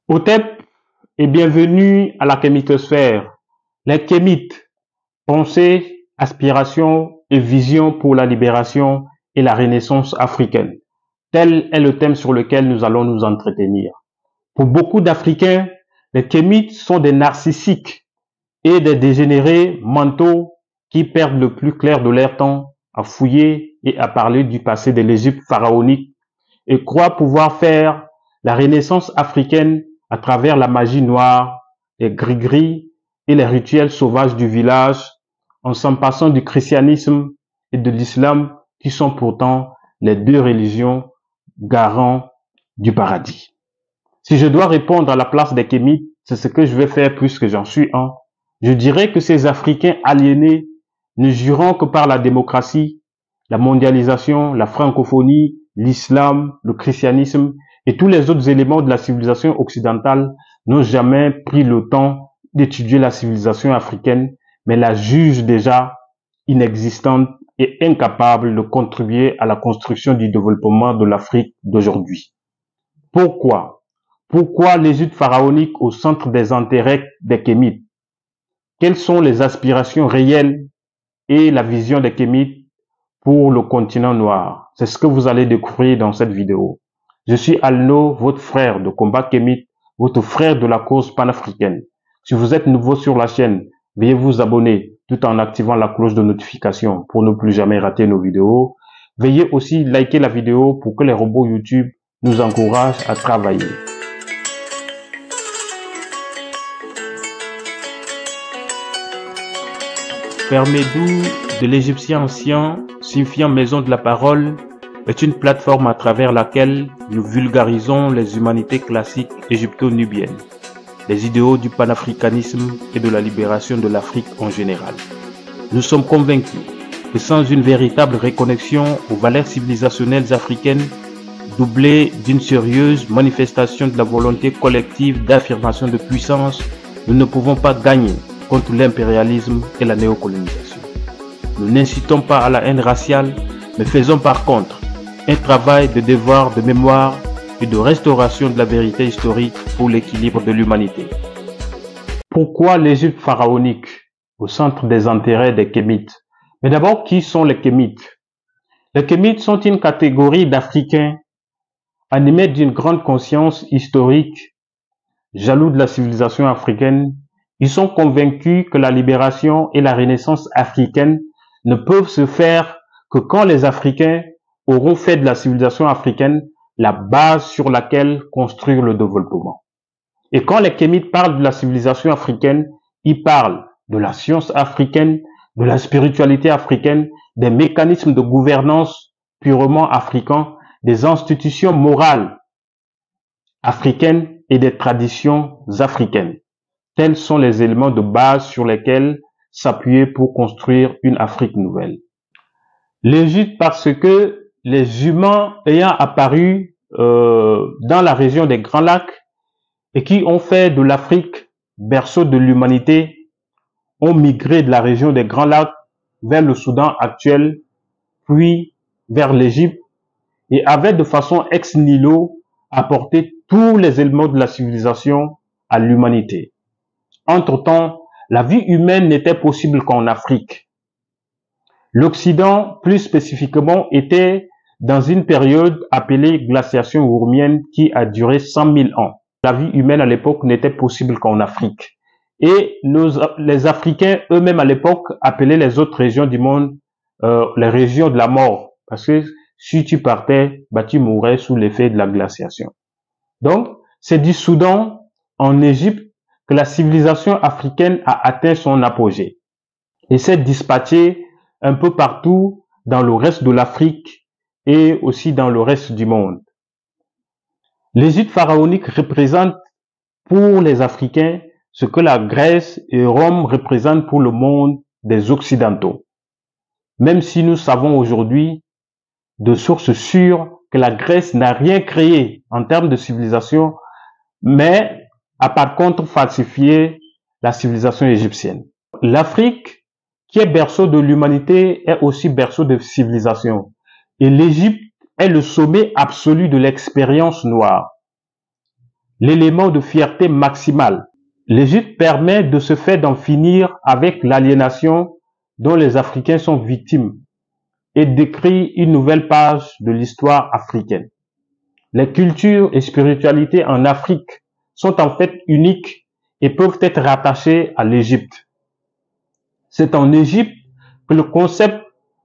Hotep et bienvenue à la kémitosphère. Les kémites, pensée, aspiration et vision pour la libération et la renaissance africaine. Tel est le thème sur lequel nous allons nous entretenir. Pour beaucoup d'Africains, les kémites sont des narcissiques et des dégénérés mentaux qui perdent le plus clair de leur temps à fouiller et à parler du passé de l'Égypte pharaonique et croient pouvoir faire la renaissance africaine à travers la magie noire, les gris-gris et les rituels sauvages du village, en s'en passant du christianisme et de l'islam qui sont pourtant les deux religions garants du paradis. Si je dois répondre à la place des kémites, c'est ce que je vais faire puisque j'en suis un. Je dirais que ces Africains aliénés ne jurant que par la démocratie, la mondialisation, la francophonie, l'islam, le christianisme et tous les autres éléments de la civilisation occidentale n'ont jamais pris le temps d'étudier la civilisation africaine, mais la jugent déjà inexistante et incapable de contribuer à la construction du développement de l'Afrique d'aujourd'hui. Pourquoi? Pourquoi l'Égypte pharaonique au centre des intérêts des kémites? Quelles sont les aspirations réelles et la vision des kémites pour le continent noir? C'est ce que vous allez découvrir dans cette vidéo. Je suis Alno, votre frère de combat kémite, votre frère de la cause panafricaine. Si vous êtes nouveau sur la chaîne, veuillez vous abonner tout en activant la cloche de notification pour ne plus jamais rater nos vidéos. Veuillez aussi liker la vidéo pour que les robots YouTube nous encouragent à travailler. Fermédou de l'égyptien ancien, signifiant maison de la parole, est une plateforme à travers laquelle nous vulgarisons les humanités classiques égypto-nubiennes, les idéaux du panafricanisme et de la libération de l'Afrique en général. Nous sommes convaincus que sans une véritable reconnexion aux valeurs civilisationnelles africaines, doublée d'une sérieuse manifestation de la volonté collective d'affirmation de puissance, nous ne pouvons pas gagner contre l'impérialisme et la néocolonisation. Nous n'incitons pas à la haine raciale, mais faisons par contre un travail de devoir de mémoire et de restauration de la vérité historique pour l'équilibre de l'humanité. Pourquoi l'Égypte pharaonique au centre des intérêts des kémites? Mais d'abord, qui sont les kémites? Les kémites sont une catégorie d'Africains animés d'une grande conscience historique, jaloux de la civilisation africaine. Ils sont convaincus que la libération et la renaissance africaine ne peuvent se faire que quand les Africains auront fait de la civilisation africaine la base sur laquelle construire le développement. Et quand les kémites parlent de la civilisation africaine, ils parlent de la science africaine, de la spiritualité africaine, des mécanismes de gouvernance purement africains, des institutions morales africaines et des traditions africaines. Tels sont les éléments de base sur lesquels s'appuyer pour construire une Afrique nouvelle. L'Égypte, parce que les humains ayant apparu dans la région des Grands Lacs et qui ont fait de l'Afrique berceau de l'humanité, ont migré de la région des Grands Lacs vers le Soudan actuel, puis vers l'Égypte, et avaient de façon ex nihilo apporté tous les éléments de la civilisation à l'humanité. Entre-temps, la vie humaine n'était possible qu'en Afrique. L'Occident, plus spécifiquement, était dans une période appelée glaciation urmienne qui a duré 100 000 ans. La vie humaine à l'époque n'était possible qu'en Afrique. Et les Africains eux-mêmes à l'époque appelaient les autres régions du monde les régions de la mort. Parce que si tu partais, tu mourrais sous l'effet de la glaciation. Donc, c'est du Soudan en Égypte que la civilisation africaine a atteint son apogée et s'est dispatchée un peu partout dans le reste de l'Afrique et aussi dans le reste du monde. L'Égypte pharaonique représente pour les Africains ce que la Grèce et Rome représentent pour le monde des Occidentaux. Même si nous savons aujourd'hui de sources sûres que la Grèce n'a rien créé en termes de civilisation, mais a par contre falsifié la civilisation égyptienne. L'Afrique, qui est berceau de l'humanité, est aussi berceau de civilisation. Et l'Égypte est le sommet absolu de l'expérience noire. l'élément de fierté maximale. L'Égypte permet de ce fait d'en finir avec l'aliénation dont les Africains sont victimes et d'écrire une nouvelle page de l'histoire africaine. Les cultures et spiritualités en Afrique sont en fait uniques et peuvent être rattachées à l'Égypte. C'est en Égypte que le concept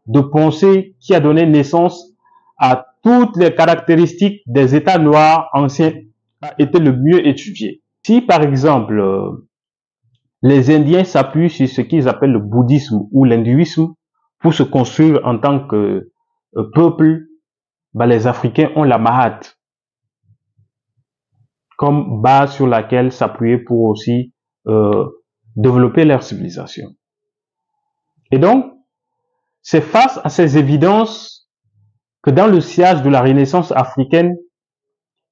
de pensée qui a donné naissance à toutes les caractéristiques des États noirs anciens a été le mieux étudié. Si par exemple les Indiens s'appuient sur ce qu'ils appellent le bouddhisme ou l'hindouisme pour se construire en tant que peuple, les Africains ont la Mahat comme base sur laquelle s'appuyer pour aussi développer leur civilisation. Et donc, c'est face à ces évidences que dans le sillage de la Renaissance africaine,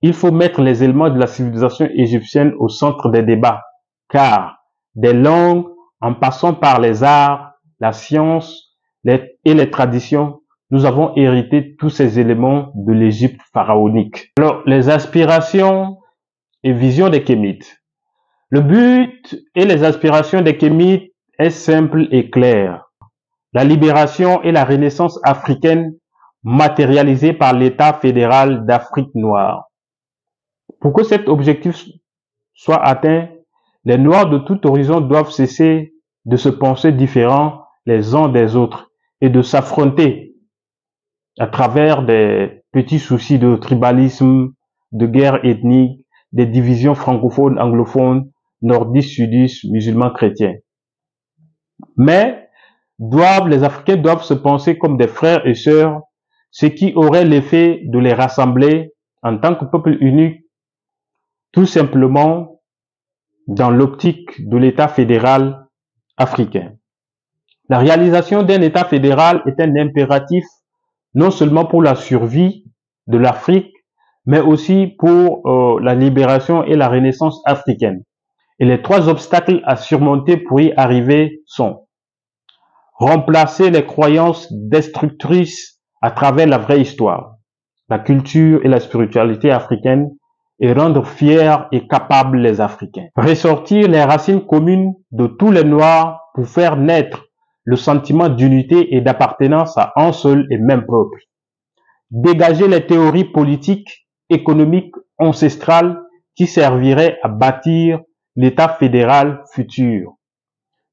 il faut mettre les éléments de la civilisation égyptienne au centre des débats, car des langues, en passant par les arts, la science et les traditions, nous avons hérité tous ces éléments de l'Égypte pharaonique. Alors, les aspirations et visions des Kémites. Le but et les aspirations des Kémites est simple et clair. La libération et la renaissance africaine matérialisée par l'État fédéral d'Afrique noire. Pour que cet objectif soit atteint, les Noirs de tout horizon doivent cesser de se penser différents les uns des autres et de s'affronter à travers des petits soucis de tribalisme, de guerre ethnique, des divisions francophones, anglophones, nordistes, sudistes, musulmans, chrétiens. Mais les Africains doivent se penser comme des frères et sœurs, ce qui aurait l'effet de les rassembler en tant que peuple unique, tout simplement dans l'optique de l'État fédéral africain. La réalisation d'un État fédéral est un impératif non seulement pour la survie de l'Afrique, mais aussi pour la libération et la renaissance africaine. Et les trois obstacles à surmonter pour y arriver sont: remplacer les croyances destructrices à travers la vraie histoire, la culture et la spiritualité africaine, et rendre fiers et capables les Africains. Ressortir les racines communes de tous les Noirs pour faire naître le sentiment d'unité et d'appartenance à un seul et même peuple. Dégager les théories politiques, économiques, ancestrales qui serviraient à bâtir l'État fédéral futur.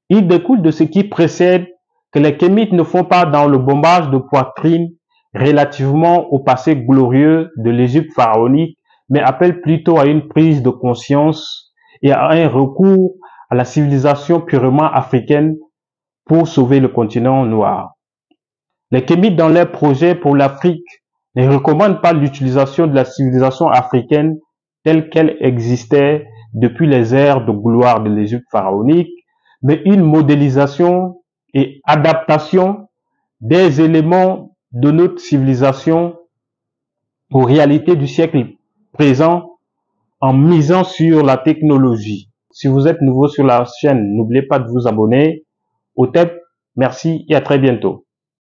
Il découle de ce qui précède que les Kémites ne font pas dans le bombage de poitrine relativement au passé glorieux de l'Égypte pharaonique, mais appellent plutôt à une prise de conscience et à un recours à la civilisation purement africaine pour sauver le continent noir. Les Kémites, dans leurs projets pour l'Afrique, ne recommandent pas l'utilisation de la civilisation africaine telle qu'elle existait depuis les ères de gloire de l'Égypte pharaonique, mais une modélisation et adaptation des éléments de notre civilisation aux réalités du siècle présent en misant sur la technologie. Si vous êtes nouveau sur la chaîne, n'oubliez pas de vous abonner. Au TEP, merci et à très bientôt.